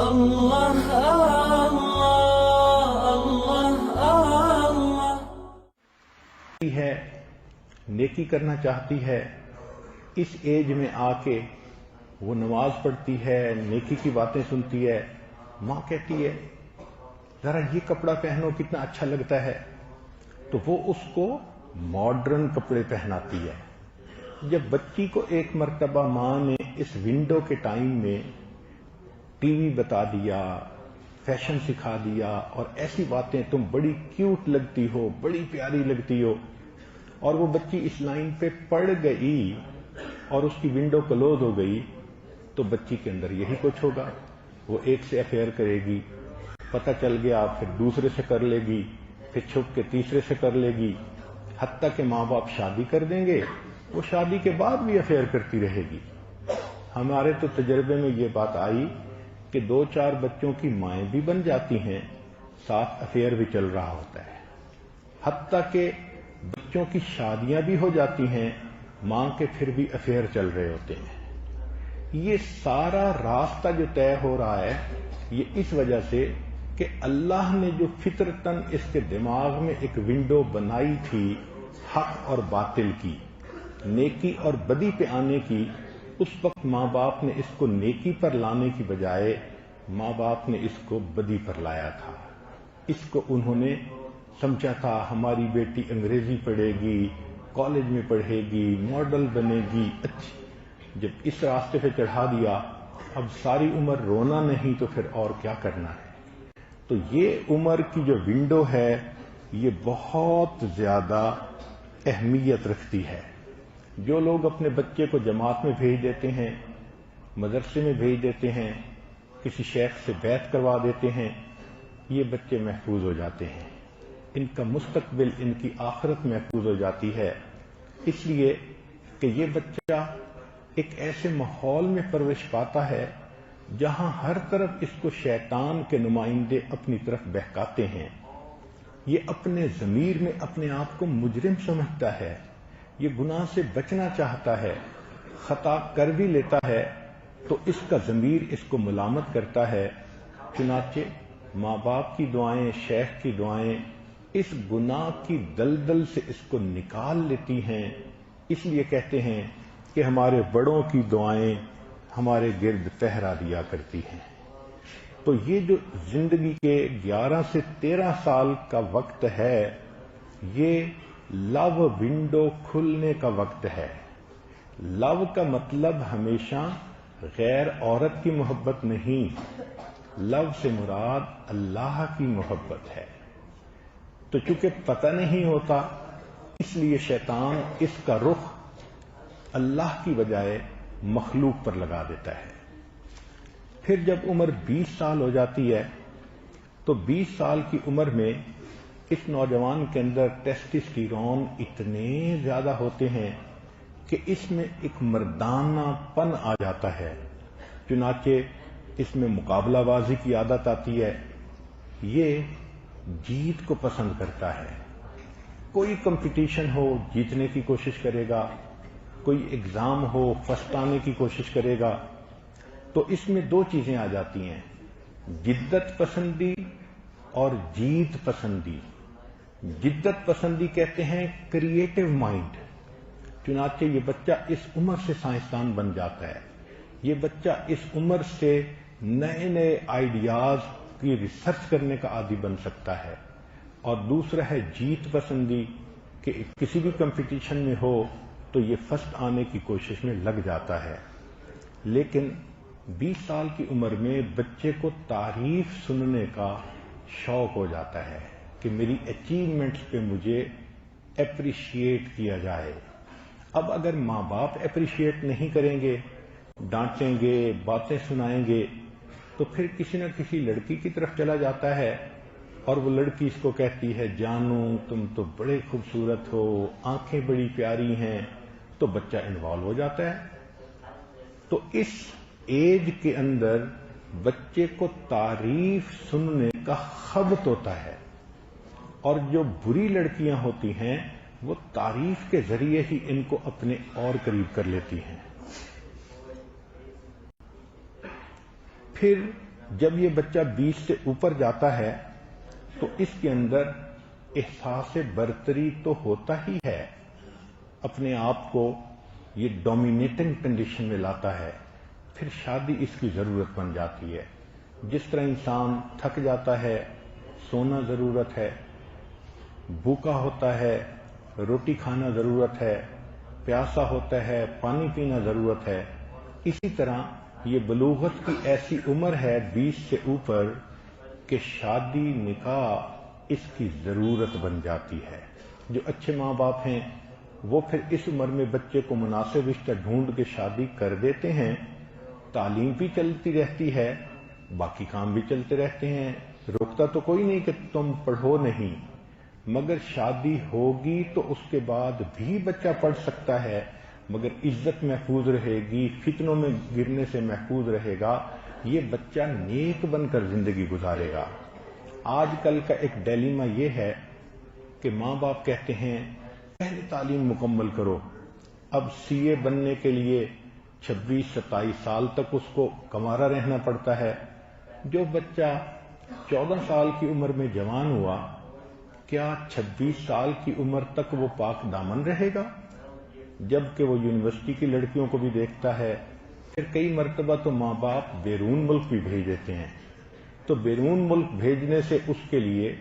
اللہ اللہ اللہ ہے، نیکی کرنا چاہتی ہے، اس ایج میں آ کے وہ نماز پڑھتی ہے، نیکی کی باتیں سنتی ہے، ماں کہتی ہے ذرا یہ کپڑا پہنو کتنا اچھا لگتا ہے، تو وہ اس کو ماڈرن کپڑے پہناتی ہے۔ جب بچی کو ایک مرتبہ ماں نے اس ونڈو کے ٹائم میں ٹی وی بتا دیا، فیشن سکھا دیا اور ایسی باتیں تم بڑی کیوٹ لگتی ہو، بڑی پیاری لگتی ہو، اور وہ بچی اس لائن پہ پڑ گئی اور اس کی ونڈو کلوز ہو گئی، تو بچی کے اندر یہی کچھ ہوگا، وہ ایک سے افیئر کرے گی، پتہ چل گیا پھر دوسرے سے کر لے گی، پھر چھپ کے تیسرے سے کر لے گی، حتیٰ کہ ماں باپ شادی کر دیں گے، وہ شادی کے بعد بھی افیئر کرتی رہے گی۔ ہمارے تو تجربے میں یہ بات آئی کہ 2-4 بچوں کی مائیں بھی بن جاتی ہیں، ساتھ افیئر بھی چل رہا ہوتا ہے، حتیٰ کہ بچوں کی شادیاں بھی ہو جاتی ہیں، ماں کے پھر بھی افیئر چل رہے ہوتے ہیں۔ یہ سارا راستہ جو طے ہو رہا ہے یہ اس وجہ سے کہ اللہ نے جو فطرتاً اس کے دماغ میں ایک ونڈو بنائی تھی حق اور باطل کی، نیکی اور بدی پہ آنے کی، اس وقت ماں باپ نے اس کو نیکی پر لانے کی بجائے ماں باپ نے اس کو بدی پر لایا تھا۔ اس کو انہوں نے سمجھا تھا ہماری بیٹی انگریزی پڑھے گی، کالج میں پڑھے گی، ماڈل بنے گی، اچھی۔ جب اس راستے پہ چڑھا دیا، اب ساری عمر رونا نہیں تو پھر اور کیا کرنا ہے۔ تو یہ عمر کی جو ونڈو ہے یہ بہت زیادہ اہمیت رکھتی ہے۔ جو لوگ اپنے بچے کو جماعت میں بھیج دیتے ہیں، مدرسے میں بھیج دیتے ہیں، کسی شیخ سے بیعت کروا دیتے ہیں، یہ بچے محفوظ ہو جاتے ہیں، ان کا مستقبل، ان کی آخرت محفوظ ہو جاتی ہے، اس لیے کہ یہ بچہ ایک ایسے ماحول میں پرورش پاتا ہے جہاں ہر طرف اس کو شیطان کے نمائندے اپنی طرف بہکاتے ہیں۔ یہ اپنے ضمیر میں اپنے آپ کو مجرم سمجھتا ہے، یہ گناہ سے بچنا چاہتا ہے، خطا کر بھی لیتا ہے تو اس کا ضمیر اس کو ملامت کرتا ہے، چنانچہ ماں باپ کی دعائیں، شیخ کی دعائیں اس گناہ کی دلدل سے اس کو نکال لیتی ہیں۔ اس لیے کہتے ہیں کہ ہمارے بڑوں کی دعائیں ہمارے گرد پہرا دیا کرتی ہیں۔ تو یہ جو زندگی کے 11 سے 13 سال کا وقت ہے یہ لو ونڈو کھلنے کا وقت ہے۔ لو کا مطلب ہمیشہ غیر عورت کی محبت نہیں، لو سے مراد اللہ کی محبت ہے۔ تو چونکہ پتہ نہیں ہوتا اس لیے شیطان اس کا رخ اللہ کی بجائے مخلوق پر لگا دیتا ہے۔ پھر جب عمر 20 سال ہو جاتی ہے تو 20 سال کی عمر میں اس نوجوان کے اندر ٹیسٹسٹیرون اتنے زیادہ ہوتے ہیں کہ اس میں ایک مردانہ پن آ جاتا ہے، چنانچہ اس میں مقابلہ بازی کی عادت آتی ہے، یہ جیت کو پسند کرتا ہے، کوئی کمپٹیشن ہو جیتنے کی کوشش کرے گا، کوئی ایگزام ہو فرسٹ آنے کی کوشش کرے گا۔ تو اس میں 2 چیزیں آ جاتی ہیں، جدت پسندی اور جیت پسندی۔ جدت پسندی کہتے ہیں کریٹو مائنڈ، چنانچہ یہ بچہ اس عمر سے سائنسدان بن جاتا ہے، یہ بچہ اس عمر سے نئے نئے آئیڈیاز کی ریسرچ کرنے کا عادی بن سکتا ہے۔ اور دوسرا ہے جیت پسندی کہ کسی بھی کمپٹیشن میں ہو تو یہ فرسٹ آنے کی کوشش میں لگ جاتا ہے۔ لیکن 20 سال کی عمر میں بچے کو تعریف سننے کا شوق ہو جاتا ہے کہ میری اچیومنٹس پہ مجھے اپریشیٹ کیا جائے۔ اب اگر ماں باپ اپریشیٹ نہیں کریں گے، ڈانٹیں گے، باتیں سنائیں گے، تو پھر کسی نہ کسی لڑکی کی طرف چلا جاتا ہے اور وہ لڑکی اس کو کہتی ہے جانو تم تو بڑے خوبصورت ہو، آنکھیں بڑی پیاری ہیں، تو بچہ انوالو ہو جاتا ہے۔ تو اس ایج کے اندر بچے کو تعریف سننے کا خبط ہوتا ہے، اور جو بری لڑکیاں ہوتی ہیں وہ تعریف کے ذریعے ہی ان کو اپنے اور قریب کر لیتی ہیں۔ پھر جب یہ بچہ 20 سے اوپر جاتا ہے تو اس کے اندر احساس برتری تو ہوتا ہی ہے، اپنے آپ کو یہ ڈومینیٹنگ کنڈیشن میں لاتا ہے، پھر شادی اس کی ضرورت بن جاتی ہے۔ جس طرح انسان تھک جاتا ہے، سونا ضرورت ہے، بھوکا ہوتا ہے، روٹی کھانا ضرورت ہے، پیاسا ہوتا ہے، پانی پینا ضرورت ہے، اسی طرح یہ بلوغت کی ایسی عمر ہے 20 سے اوپر کہ شادی نکاح اس کی ضرورت بن جاتی ہے۔ جو اچھے ماں باپ ہیں وہ پھر اس عمر میں بچے کو مناسب رشتہ ڈھونڈ کے شادی کر دیتے ہیں، تعلیم بھی چلتی رہتی ہے، باقی کام بھی چلتے رہتے ہیں، روکتا تو کوئی نہیں کہ تم پڑھو نہیں، مگر شادی ہوگی تو اس کے بعد بھی بچہ پڑھ سکتا ہے، مگر عزت محفوظ رہے گی، فتنوں میں گرنے سے محفوظ رہے گا، یہ بچہ نیک بن کر زندگی گزارے گا۔ آج کل کا ایک ڈیلیما یہ ہے کہ ماں باپ کہتے ہیں پہلے تعلیم مکمل کرو، اب سی اے بننے کے لیے 26-27 سال تک اس کو کنوارا رہنا پڑتا ہے۔ جو بچہ 14 سال کی عمر میں جوان ہوا، کیا 26 سال کی عمر تک وہ پاک دامن رہے گا؟ جبکہ وہ یونیورسٹی کی لڑکیوں کو بھی دیکھتا ہے، پھر کئی مرتبہ تو ماں باپ بیرون ملک بھی بھیج دیتے ہیں، تو بیرون ملک بھیجنے سے اس کے لیے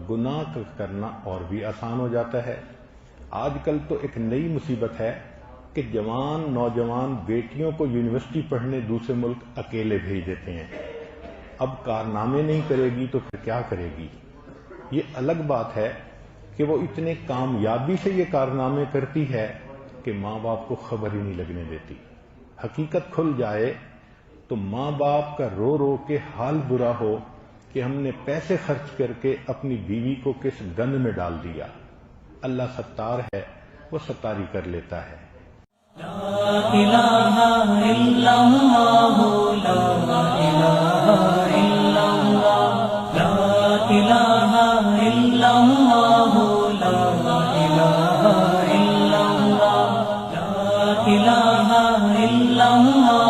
گناہ کرنا اور بھی آسان ہو جاتا ہے۔ آج کل تو ایک نئی مصیبت ہے کہ جوان نوجوان بیٹیوں کو یونیورسٹی پڑھنے دوسرے ملک اکیلے بھیج دیتے ہیں۔ اب کارنامے نہیں کرے گی تو پھر کیا کرے گی؟ یہ الگ بات ہے کہ وہ اتنے کامیابی سے یہ کارنامے کرتی ہے کہ ماں باپ کو خبر ہی نہیں لگنے دیتی۔ حقیقت کھل جائے تو ماں باپ کا رو رو کے حال برا ہو کہ ہم نے پیسے خرچ کر کے اپنی بیوی کو کس گند میں ڈال دیا۔ اللہ ستار ہے، وہ ستاری کر لیتا ہے۔ لا الہ الا اللہ، لا الہ الا اللہ، لا الہ الا اللہ، لا الہ الا اللہ، لا الہ الا اللہ۔